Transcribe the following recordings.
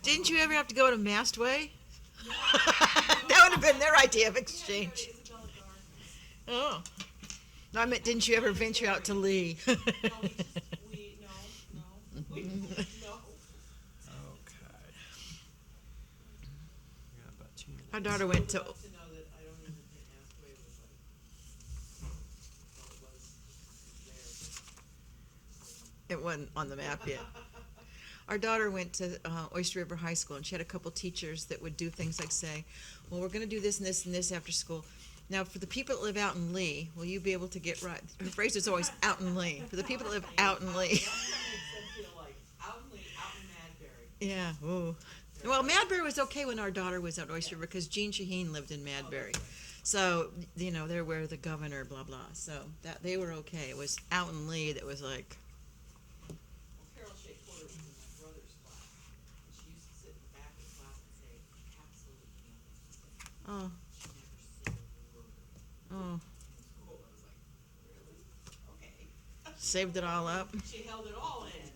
Didn't you ever have to go to Mastway? That would have been their idea of exchange. Oh. No, I meant, didn't you ever venture out to Lee? No. Okay. We got about 2 minutes. Our daughter went to. To know that I don't even think Mastway was like, well, it was there. It wasn't on the map yet. Our daughter went to Oyster River High School, and she had a couple teachers that would do things like say, well, we're going to do this and this and this after school. Now, for the people that live out in Lee, will you be able to get right? The phrase is always out in Lee. For the people that live out in Lee. That makes them feel like out in Lee, out in Madbury. Yeah, ooh. Well, Madbury was okay when our daughter was at Oyster River because Jean Shaheen lived in Madbury. So, you know, they're where the governor, blah, blah. So that they were okay. It was out in Lee that was like, Well, Carol Shea Porter was in my brother's class, and she used to sit in the back of the class and say absolutely nothing. oh, She never said a word. oh, In school, I was like, really? Okay. saved it all up. She held it all in.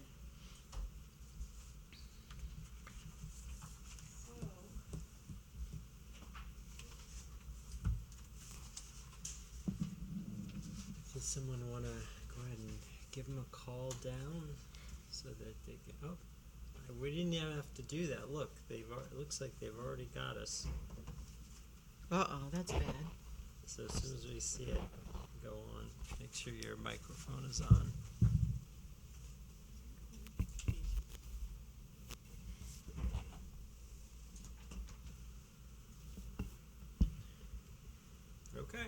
Does someone want to go ahead and give them a call down so that they can? Oh, we didn't even have to do that. Look, it looks like they've already got us. Uh-oh, that's bad. So as soon as we see it, go on. Make sure your microphone is on. Okay.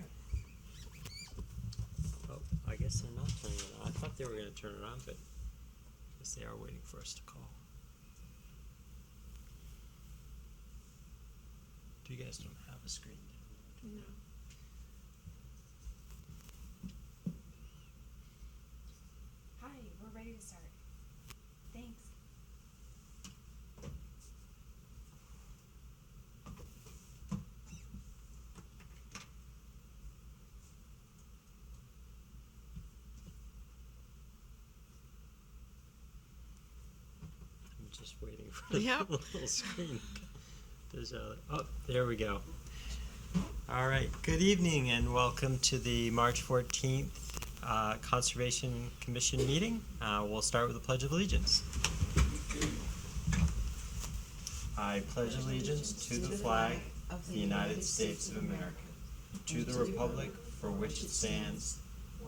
Oh, I guess they're not turning it on. I thought they were going to turn it on, but I guess they are waiting for us to call. You guys don't have a screen. No. Hi, we're ready to start. Thanks. I'm just waiting for the Yep. little screen. Oh, there we go. All right. Good evening and welcome to the March 14th Conservation Commission meeting. We'll start with the Pledge of Allegiance. I pledge allegiance to the flag of the United States of America, to the republic for which it stands,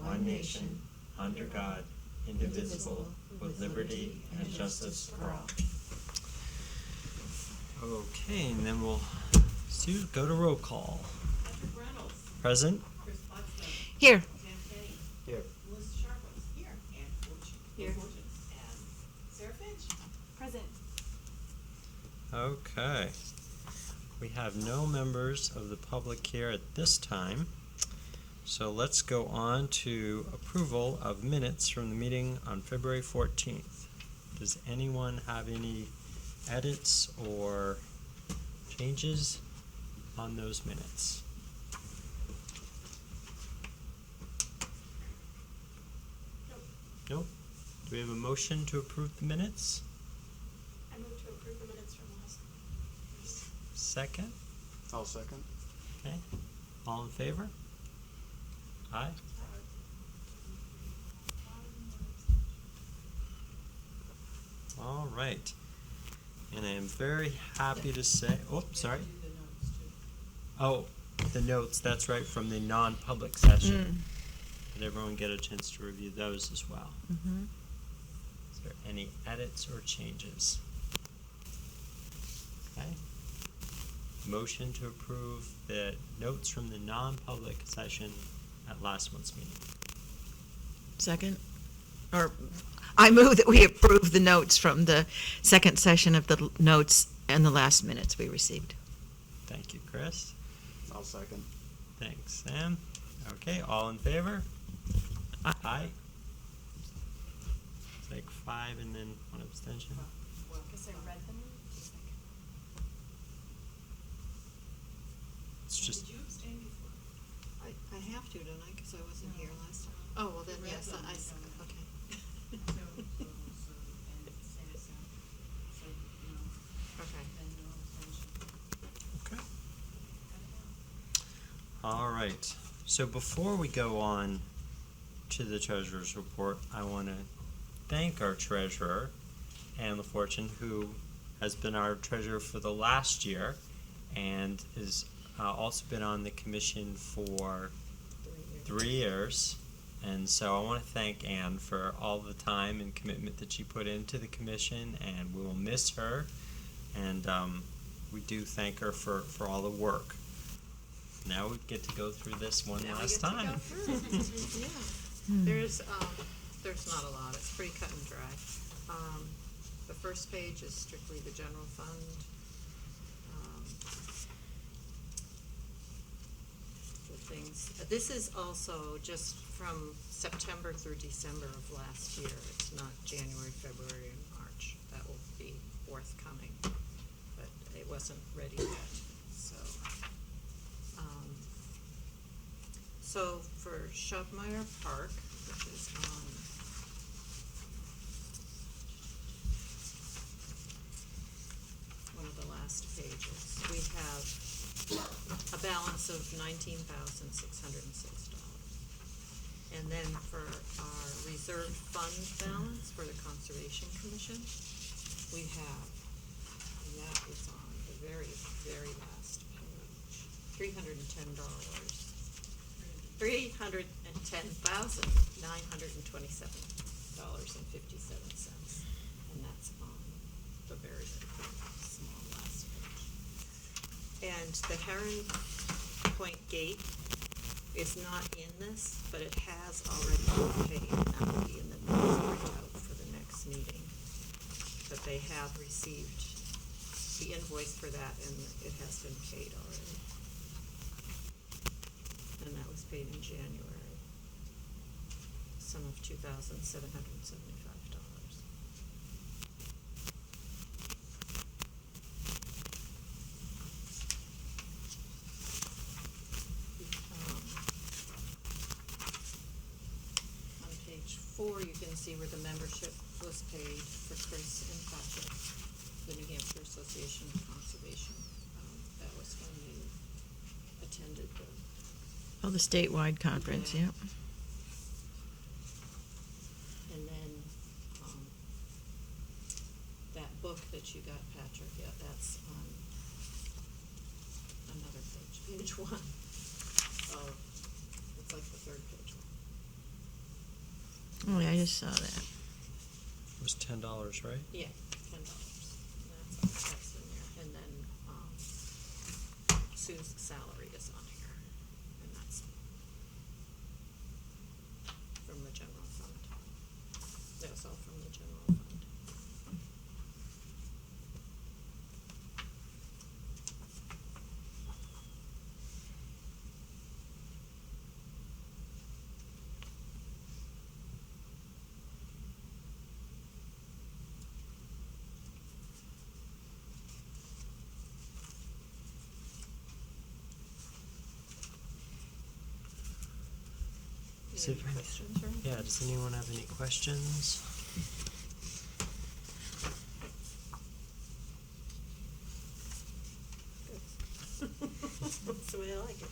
one nation, under God, indivisible, with liberty and justice for all. Okay, and then we'll go to roll call. Patrick Reynolds, Present. Chris Buxton, Here. Sam Kenny, Here. Melissa Sharpless, here, Ann Here. Fortunes, and Sarah Finch. Present. Okay. We have no members of the public here at this time. So let's go on to approval of minutes from the meeting on February 14th. Does anyone have any edits or changes on those minutes? Nope. Do we have a motion to approve the minutes? I move to approve the minutes from last. Second? I'll second. Okay. All in favor? Aye. All right. And I am very happy to say, oh, sorry. Do the notes too. Oh, the notes, that's right, from the non-public session. Did everyone get a chance to review those as well? Mm-hmm. Is there any edits or changes? Okay. Motion to approve the notes from the non-public session at last month's meeting. Second. Or I move that we approve the notes from the second session of the notes and the last minutes we received. Thank you, Chris. I'll second. Thanks, Sam. Okay, all in favor? Aye. Aye. It's like 5 and then 1 abstention. Well, Guess I read them. It's and just, did you abstain before? I have to, don't I, because I wasn't No. here last time? Oh, well then, Read yes, them, okay. and Sam, so, no. Okay. right, so before we go on to the treasurer's report, I want to thank our treasurer, Anne LaFortune, who has been our treasurer for the last year and has also been on the commission for 3 years. And so I want to thank Anne for all the time and commitment that she put into the commission, and we will miss her. And we do thank her for all the work. Now we get to go through this one Now we last get to go time. through it. Yeah. There's not a lot, it's pretty cut and dry. The first page is strictly the general fund. The things, this is also just from September through December of last year. It's not January, February, and March. That will be forthcoming, but it wasn't ready yet, so. So for Shopmeyer Park, which is on one of the last pages, we have a balance of $19,606. And then for our reserve fund balance for the Conservation Commission, we have, and that is on the very, very last page, $310,927.57, and that's on the very, very small last page. And the Heron Point Gate is not in this, but it has already been paid, and that will be in the next printout for the next meeting. But they have received the invoice for that, and it has been paid already. And that was paid in January. Sum of $2,775. On page 4, you can see where the membership was paid for Chris and Patrick, the New Hampshire Association of Conservation. That was when you attended the Oh, the statewide conference, Yeah. yeah. And then, that book that you got, Patrick, yeah, that's on another page, page 1. Oh, it's like the third page one. Oh, yeah, I just saw that. It was $10, right? Yeah, $10. That's in there. And then, Sue's salary is on here, and that's from the general fund. That's all from the general fund. Is Any it- questions or anything? Yeah, does anyone have any questions? Good. That's the way I like it.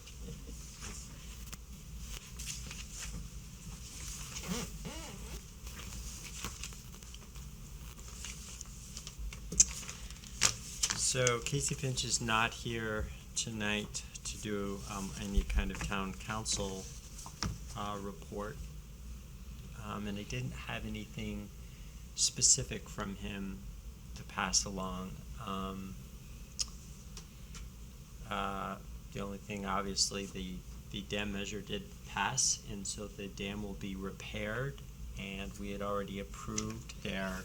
So Casey Finch is not here tonight to do any kind of town council report. And I didn't have anything specific from him to pass along. The only thing, obviously, the dam measure did pass, and so the dam will be repaired, and we had already approved their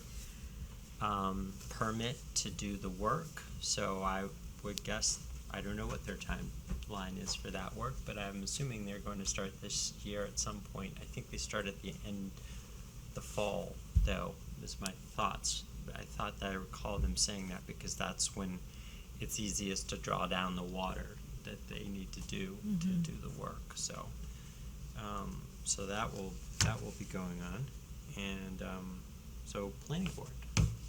permit to do the work, so I would guess, I don't know what their timeline is for that work, but I'm assuming they're going to start this year at some point. I think they start at the end, the fall, though, is my thoughts. I thought that I recall them saying that because that's when it's easiest to draw down the water that they need to do to do the work, so so that will be going on. And so planning board,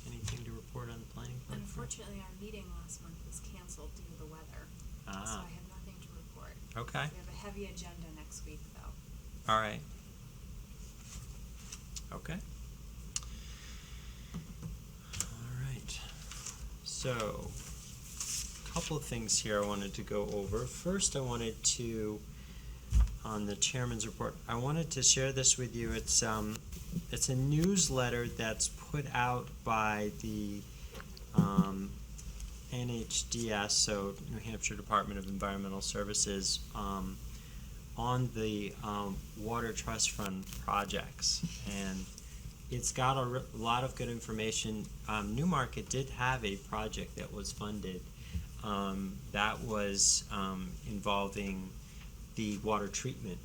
anything to report on the planning board? Unfortunately, our meeting last month was canceled due to the weather, so I have nothing to report. Okay, We have a heavy agenda next week, though. all right. Okay. All right. So, a couple of things here I wanted to go over. First, I wanted to, on the chairman's report, I wanted to share this with you. It's a newsletter that's put out by the NHDS, so New Hampshire Department of Environmental Services, on the Water Trust Fund projects, and it's got a lot of good information. Newmarket did have a project that was funded that was involving the water treatment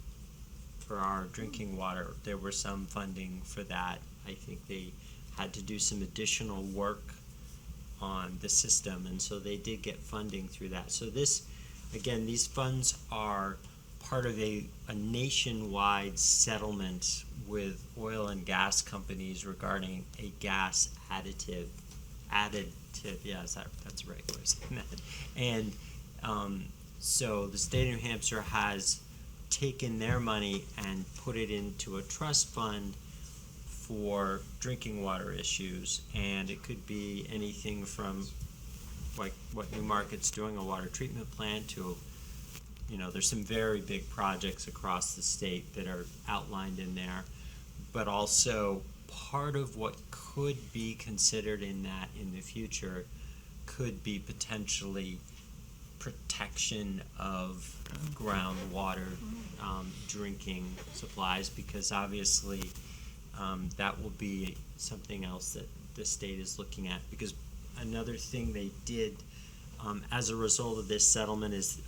for our drinking water. There was some funding for that. I think they had to do some additional work on the system, and so they did get funding through that. So this, again, these funds are part of a nationwide settlement with oil and gas companies regarding a gas additive, yeah, that's the right way of saying that. And so the state of New Hampshire has taken their money and put it into a trust fund for drinking water issues, and it could be anything from like what Newmarket's doing, a water treatment plant, to, you know, there's some very big projects across the state that are outlined in there, but also part of what could be considered in that in the future could be potentially protection of groundwater drinking supplies, because obviously that will be something else that the state is looking at. Because another thing they did as a result of this settlement is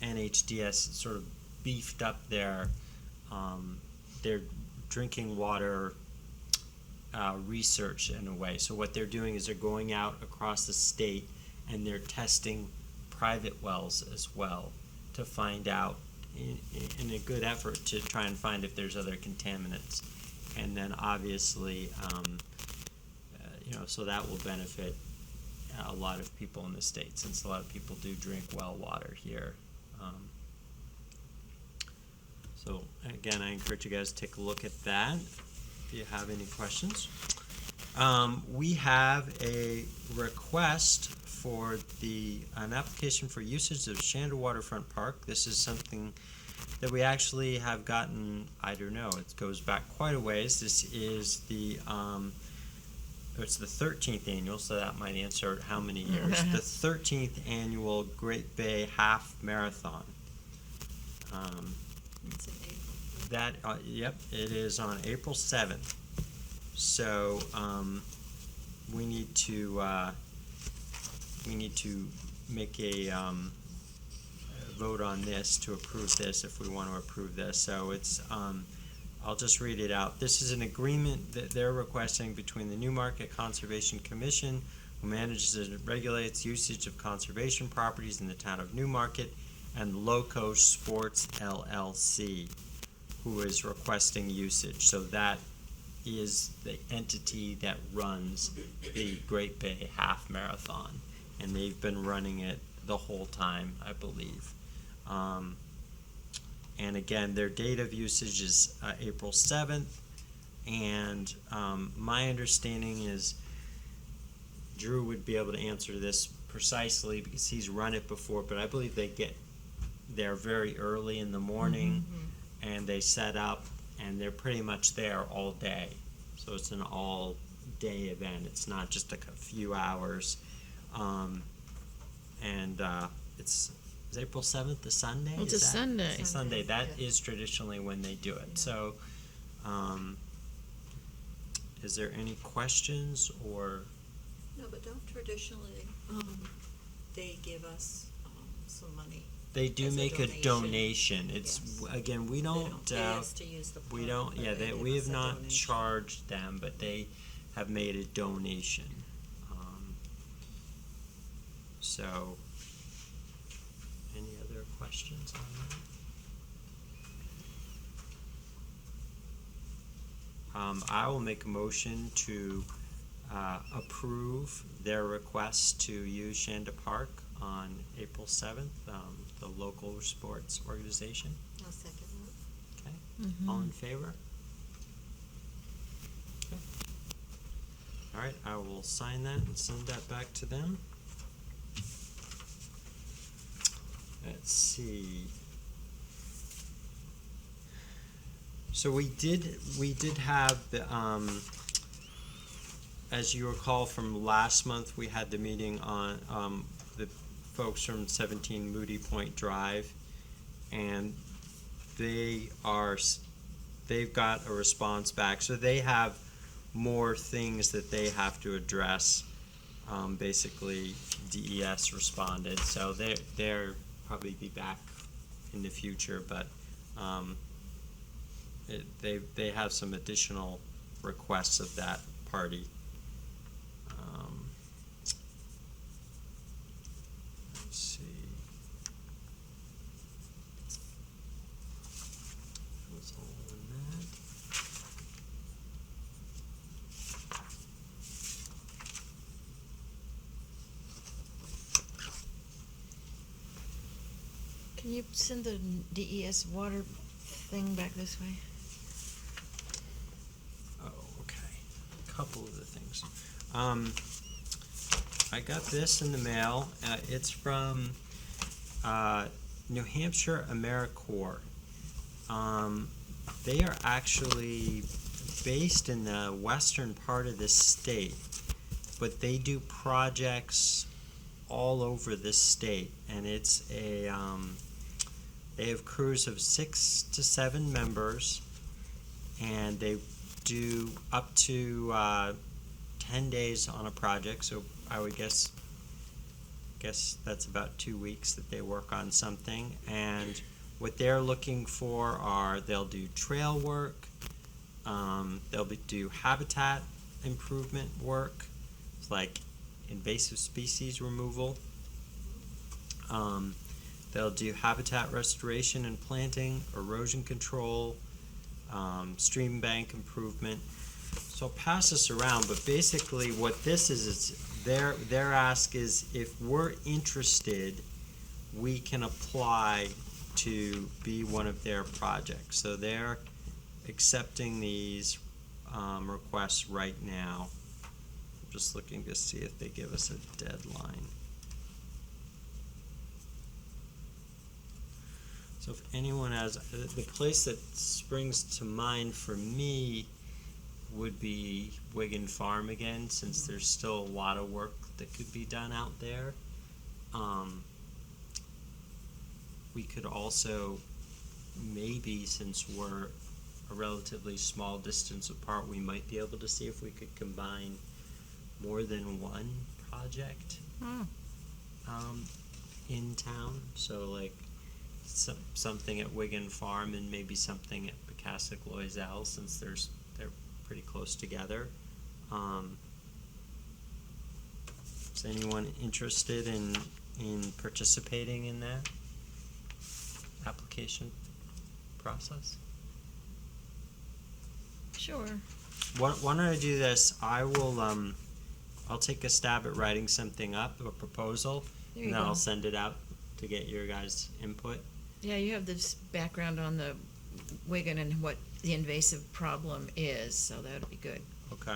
NHDS sort of beefed up their drinking water research in a way. So what they're doing is they're going out across the state and they're testing private wells as well to find out, in a good effort to try and find if there's other contaminants. And then obviously, you know, so that will benefit a lot of people in the state, since a lot of people do drink well water here. So again, I encourage you guys to take a look at that if you have any questions. We have a request for an application for usage of Shanda Waterfront Park. This is something that we actually have gotten, I don't know, it goes back quite a ways. This is it's the 13th annual, so that might answer how many years. The 13th annual Great Bay Half Marathon. It's in April. Yep, it is on April 7th. So we need to make a vote on this to approve this if we want to approve this. So it's I'll just read it out. This is an agreement that they're requesting between the Newmarket Conservation Commission, who manages and regulates usage of conservation properties in the town of Newmarket, and Loco Sports LLC, who is requesting usage. So that is the entity that runs the Great Bay Half Marathon, and they've been running it the whole time, I believe. And again, their date of usage is April 7th, and my understanding is Drew would be able to answer this precisely because he's run it before, but I believe they get there very early in the morning, and they set up, and they're pretty much there all day. So it's an all-day event. It's not just a few hours. It's is April 7th a Sunday? Well, it's a Sunday. It's a Sunday. That is traditionally when they do it. So, is there any questions or? No, but don't traditionally, they give us some money? They do As a make a donation. It's Yes. again, we They don't. don't pay us to use the We park, don't. but Yeah, they give we us have a not donation. charged them, but they have made a donation. So, any other questions on that? I will make a motion to approve their request to use Shanda Park on April 7th, the local sports organization. I'll second that. Okay, all in favor? Okay. All right, I will sign that and send that back to them. Let's see. So we did have the, as you recall from last month, we had the meeting on, the folks from 17 Moody Point Drive, and they've got a response back, so they have more things that they have to address. Basically, DES responded, so they're probably be back in the future, but they have some additional requests of that party. Let's see. That was all in that. Can you send the DES water thing back this way? Oh, okay. A couple of the things. I got this in the mail. It's from New Hampshire AmeriCorps. They are actually based in the western part of the state, but they do projects all over the state, and it's a they have crews of 6 to 7 members, and they do up to 10 days on a project. So I would guess that's about 2 weeks that they work on something. And what they're looking for are, they'll do trail work, do habitat improvement work, like invasive species removal. They'll do habitat restoration and planting, erosion control, stream bank improvement. So I'll pass this around, but basically what this is their ask is, if we're interested, we can apply to be one of their projects. So they're accepting these requests right now. I'm just looking to see if they give us a deadline. So if anyone has, the place that springs to mind for me would be Wigan Farm again, since there's still a lot of work that could be done out there. We could also, maybe, since we're a relatively small distance apart, we might be able to see if we could combine more than one project in town. So like something at Wigan Farm and maybe something at Pecastic Loisel, since they're pretty close together. Is anyone interested in participating in that application process? Sure. Why don't I do this? I will I'll take a stab at writing something up, a proposal, There and you then I'll go. send it out to get your guys' input. Yeah, you have this background on the Wigan and what the invasive problem is, so that would be good. Okay.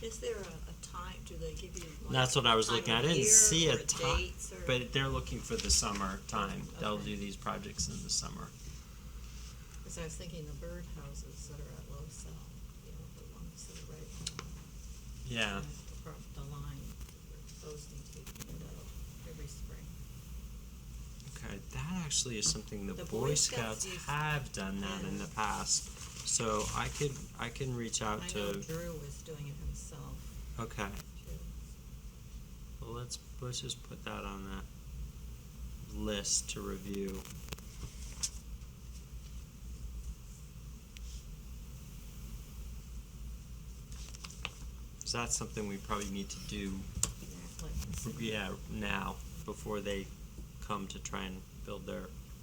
Is there a time, do they give you like That's what I was time looking at. of I didn't year see a or time, dates or- but they're looking for the summer time. They'll Okay. do these projects in the summer. Cause I was thinking the bird houses that are at Loisel, you know, the ones that are right Yeah. across the line, those need to be cleaned out every spring. Okay, that actually is something the The Boy Scouts used- have done that in the past. So I can reach out I to. know Drew was doing it himself Okay. too. Well, let's just put that on the list to review. So that's something we probably need to do, now, before they come to try and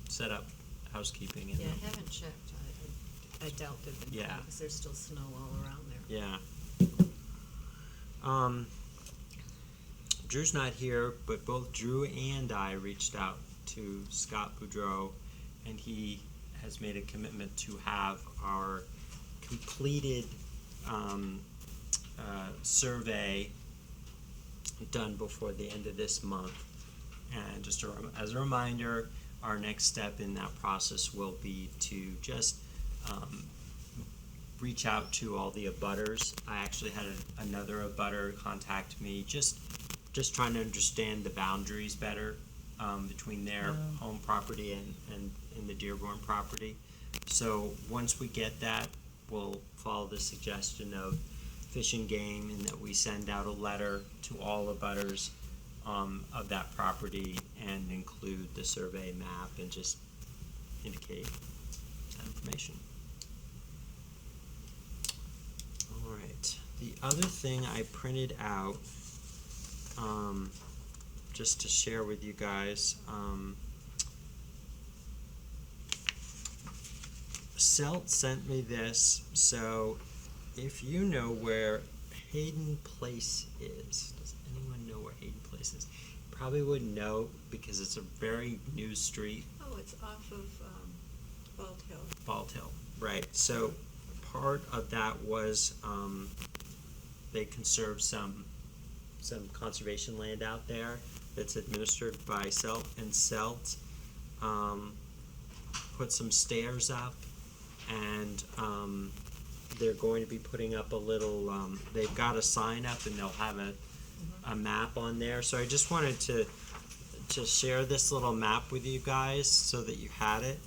set up housekeeping in Yeah, them. I haven't checked, I doubt they've been Yeah. cleaned, cause there's still snow all around there. Yeah. Drew's not here, but both Drew and I reached out to Scott Boudreau, and he has made a commitment to have our completed survey done before the end of this month. And just as a reminder, our next step in that process will be to just reach out to all the abutters. I actually had another abutter contact me, just trying to understand the boundaries better between their home property and the Dearborn property. So once we get that, we'll follow the suggestion of Fish and Game, and that we send out a letter to all abutters of that property and include the survey map and just indicate that information. All right. The other thing I printed out, just to share with you guys, Selt sent me this. So if you know where Hayden Place is, does anyone know where Hayden Place is? Probably wouldn't know because it's a very new street. Oh, it's off of, Bald Hill. Bald Hill, right. So part of that was they conserved some conservation land out there that's administered by Selt, and Selt put some stairs up, and they're going to be putting up a little, they've got a sign up and they'll have a map on there. So I just wanted to share this little map with you guys so that you had it.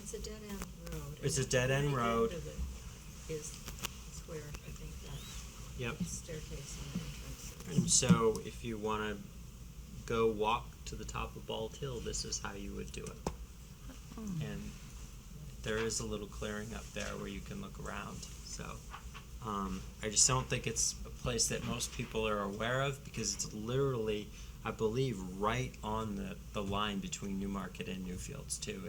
It's a dead-end road. It's and a dead-end at the very road. end of it is where I think that Yep. staircase and entrance is. And so if you want to go walk to the top of Bald Hill, this is how you would do it. And there is a little clearing up there where you can look around. So I just don't think it's a place that most people are aware of, because it's literally, I believe, right on the line between Newmarket and Newfields too.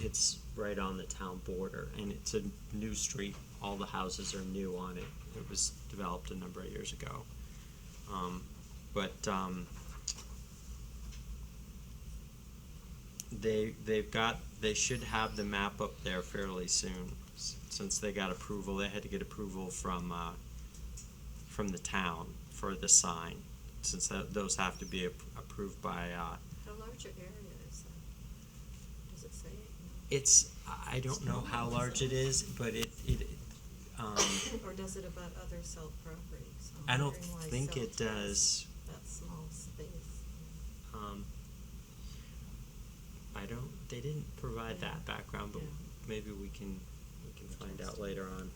It's right on the town border, and it's a new street. All the houses are new on it. It was developed a number of years ago. They should have the map up there fairly soon, since they got approval. They had to get approval from the town for the sign, since those have to be approved by. How large an area is that? Does it say? It's, I don't know how large it is, but it Or does it abut other Selt properties? I don't wondering why think Selt it does. has that small space. They didn't provide Yeah. that background, but Yeah. maybe we can find out later on.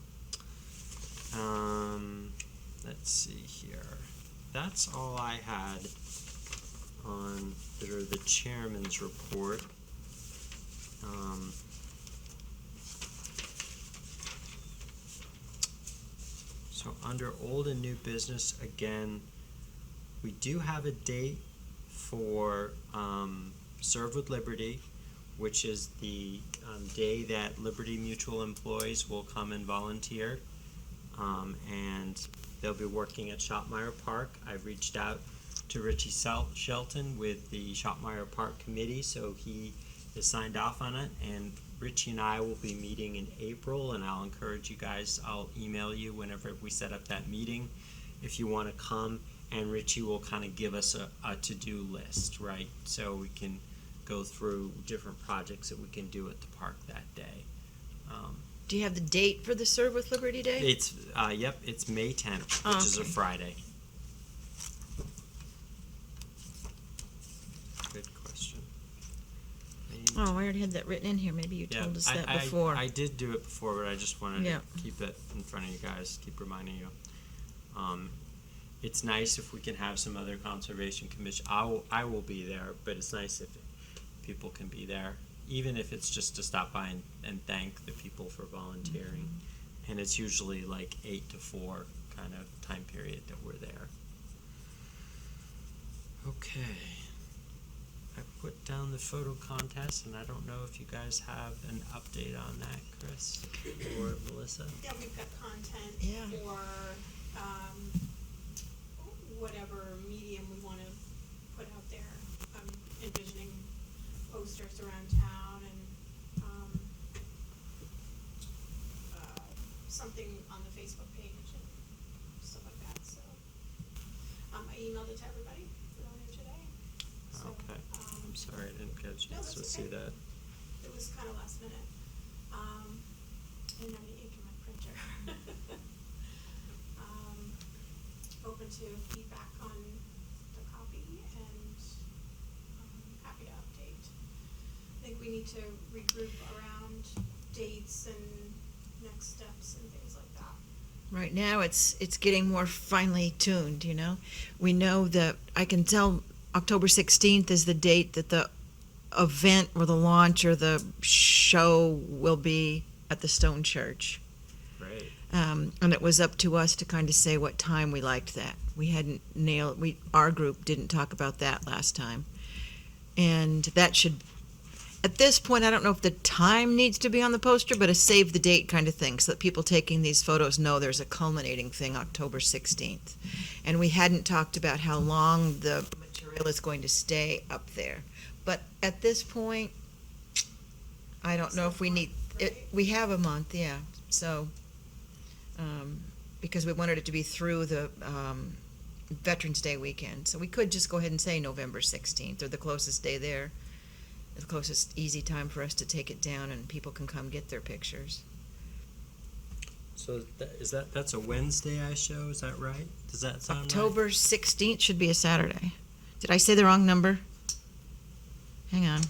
Let's see here. That's all I had on the chairman's report. So under old and new business, again, we do have a date for Serve with Liberty, which is the day that Liberty Mutual employees will come and volunteer, and they'll be working at Shopmire Park. I've reached out to Richie Shelton with the Shopmire Park Committee, so he has signed off on it, and Richie and I will be meeting in April, and I'll encourage you guys, I'll email you whenever we set up that meeting if you want to come, and Richie will kind of give us a to-do list, right? So we can go through different projects that we can do at the park that day. Do you have the date for the Serve with Liberty Day? It's, it's May 10th, which is a Okay. Friday. Good question. Oh, I already had that written in here. Maybe you told us that before. I did do it before, but I just wanted Yeah. to keep it in front of you guys, keep reminding you. It's nice if we can have some other conservation commission. I will be there, but it's nice if people can be there, even if it's just to stop by and thank the people for volunteering. Mm-hmm. And it's usually like 8 to 4 kind of time period that we're there. Okay. I put down the photo contest, and I don't know if you guys have an update on that, Chris or Melissa. Yeah, we've got content Yeah. for, something on the Facebook page and stuff like that, so. I emailed it to everybody earlier today, so. Okay, I'm sorry, I didn't get a No, chance to that's see okay. that. It was kind of last minute. I didn't have any ink in my printer. Open to feedback on the copy and, happy to update. I think we need to regroup around dates and next steps and things like that. Right now, it's getting more finely tuned, you know? We know that, I can tell October 16th is the date that the event or the launch or the show will be at the Stone Church. Great. And it was up to us to kind of say what time we liked that. We hadn't nailed, our group didn't talk about that last time. And that should, at this point, I don't know if the time needs to be on the poster, but a save the date kind of thing, so that people taking these photos know there's a culminating thing October 16th. And we hadn't talked about how long the material is going to stay up there. But at this point, I don't know if we need, it. We have a month, yeah, so, because we wanted it to be through the Veterans Day weekend. So we could just go ahead and say November 16th, or the closest day there, the closest easy time for us to take it down and people can come get their pictures. So that's a Wednesday I show, is that right? Does that sound right? October 16th should be a Saturday. Did I say the wrong number? Hang on.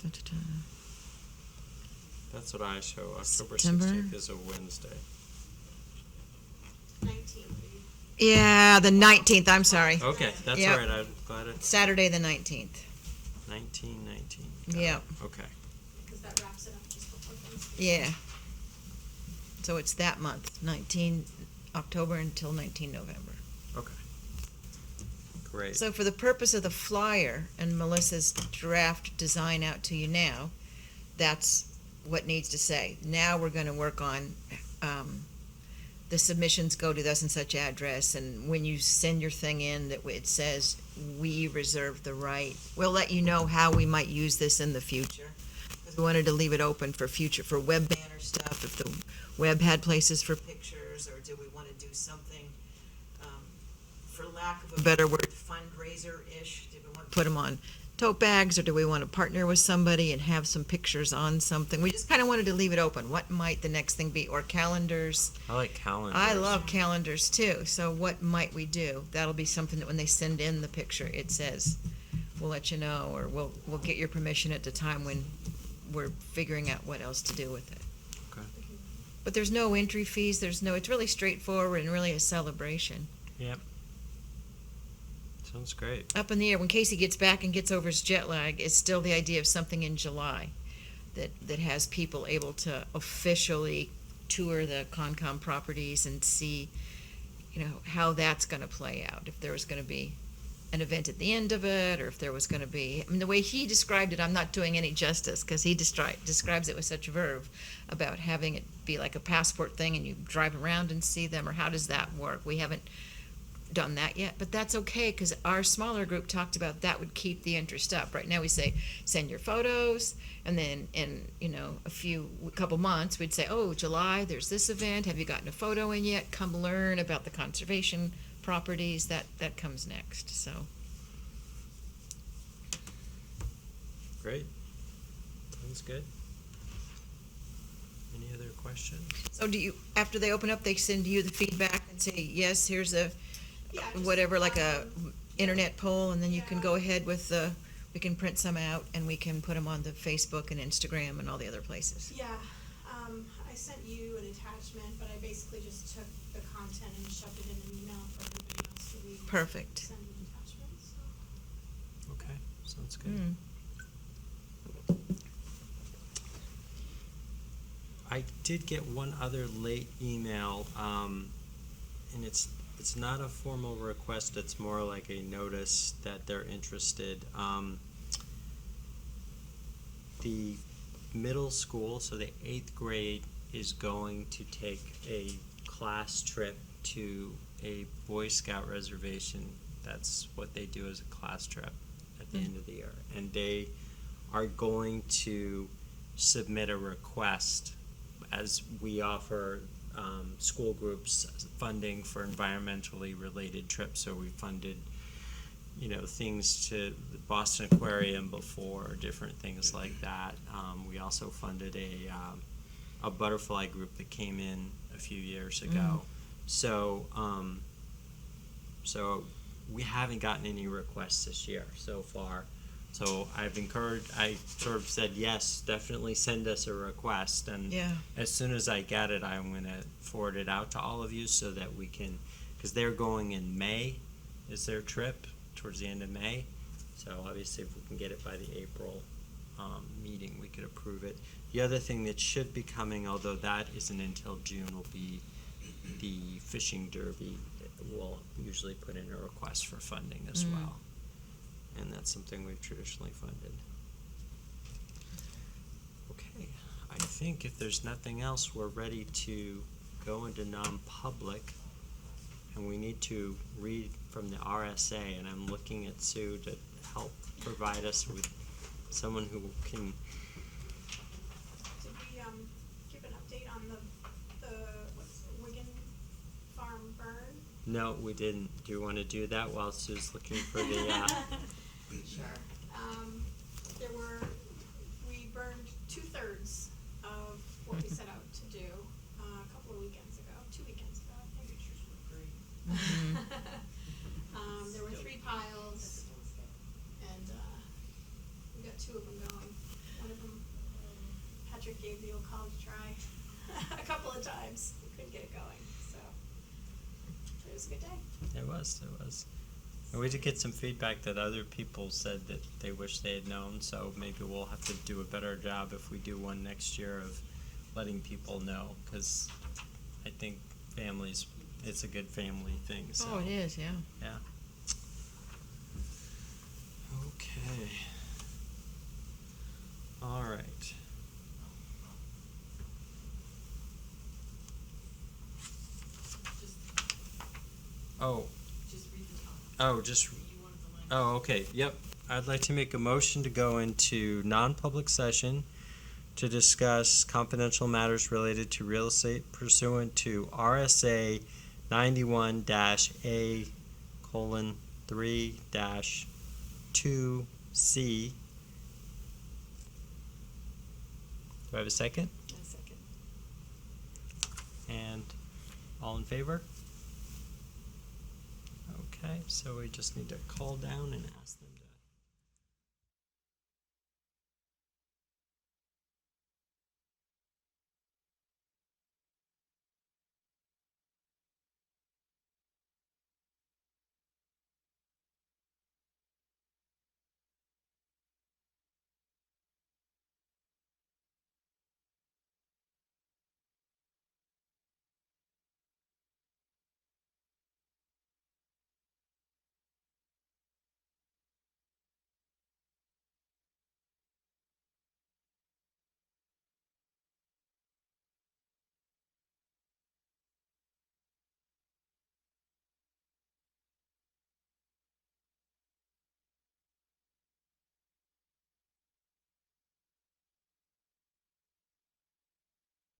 Da-da-da. That's what I show, October September? 16th is a Wednesday. 19th. Yeah, the 19th, I'm sorry. Okay, that's Yep. all right, I'm glad it's Saturday the 19th. 19. Got it. Yep. Okay. Because that wraps it up just before Thanksgiving. Yeah. So it's that month, 19 October until 19 November. Okay. Great. So for the purpose of the flyer and Melissa's draft design out to you now, that's what needs to say. Now we're going to work on the submissions go to thus and such address, and when you send your thing in, that it says we reserve the right. We'll let you know how we might use this in the future. Because we wanted to leave it open for future, for web banner stuff, if the web had places for pictures, or do we want to do something, for lack of a better word, fundraiser-ish? Do we want to put them on tote bags, or do we want to partner with somebody and have some pictures on something? We just kind of wanted to leave it open. What might the next thing be? Or calendars. I like calendars. I love calendars too. So what might we do? That'll be something that when they send in the picture, it says, we'll let you know, or we'll get your permission at the time when we're figuring out what else to do with it. Okay. But there's no entry fees. It's really straightforward and really a celebration. Yep. Sounds great. Up in the air, when Casey gets back and gets over his jet lag, it's still the idea of something in July that has people able to officially tour the Concom properties and see, how that's going to play out. If there was going to be an event at the end of it, or if there was going to be, the way he described it, I'm not doing any justice, because he describes it with such verve about having it be like a passport thing and you drive around and see them, or how does that work? We haven't done that yet, but that's okay, because our smaller group talked about that would keep the interest up. Right now we say send your photos, and then in a couple months we'd say, oh, July there's this event, have you gotten a photo in yet? Come learn about the conservation properties. That comes next. So Great. Sounds good. Any other questions? so do you, after they open up, they send you the feedback and say, yes, here's a Yeah, just, whatever, like a internet poll, and then you can go ahead with we can print some out and we can put them on the Facebook and Instagram and all the other places. Yeah, I sent you an attachment, but I basically just took the content and shoved it in an email for everybody else to read. Perfect. Send an attachment, so. Okay, sounds good. Mm. I did get one other late email, and it's not a formal request, it's more like a notice that they're interested. The middle school, so the 8th grade, is going to take a class trip to a Boy Scout reservation. That's what they do as a class trip at the end of the year. And they are going to submit a request as we offer school groups funding for environmentally related trips. So we funded, things to the Boston Aquarium before, different things like that. We also funded a butterfly group that came in a few years ago. So we haven't gotten any requests this year so far. So I sort of said, yes, definitely send us a request. And Yeah. as soon as I get it, I'm going to forward it out to all of you so that we can, because they're going in May, is their trip, towards the end of May. So obviously if we can get it by the April meeting, we could approve it. The other thing that should be coming, although that isn't until June, will be the fishing derby. We'll usually put in a request for funding as well. And that's something we've traditionally funded. Okay, I think if there's nothing else, we're ready to go into non-public. And we need to read from the RSA, and I'm looking at Sue to help provide us with someone who can. Did we give an update on the Wigan Farm burn? No, we didn't. Do you want to do that while Sue's looking for the? Sure. We burned 2/3 of what we set out to do a couple of weekends ago, 2 weekends ago, I think. Pictures were great. There were 3 piles, and we got 2 of them going. One of them, Patrick gave the old college try a couple of times. We couldn't get it going, so it was a good day. It was. And we did get some feedback that other people said that they wish they had known, so maybe we'll have to do a better job if we do one next year of letting people know, because I think families, it's a good family thing, so. Oh, it is, yeah. Yeah. Okay. All right. Just read the top. Oh, just. You wanted the language. Oh, okay, yep. I'd like to make a motion to go into non-public session to discuss confidential matters related to real estate pursuant to RSA 91-A:3-2C. Do I have a second? A second. And all in favor? Okay, so we just need to call down and ask them.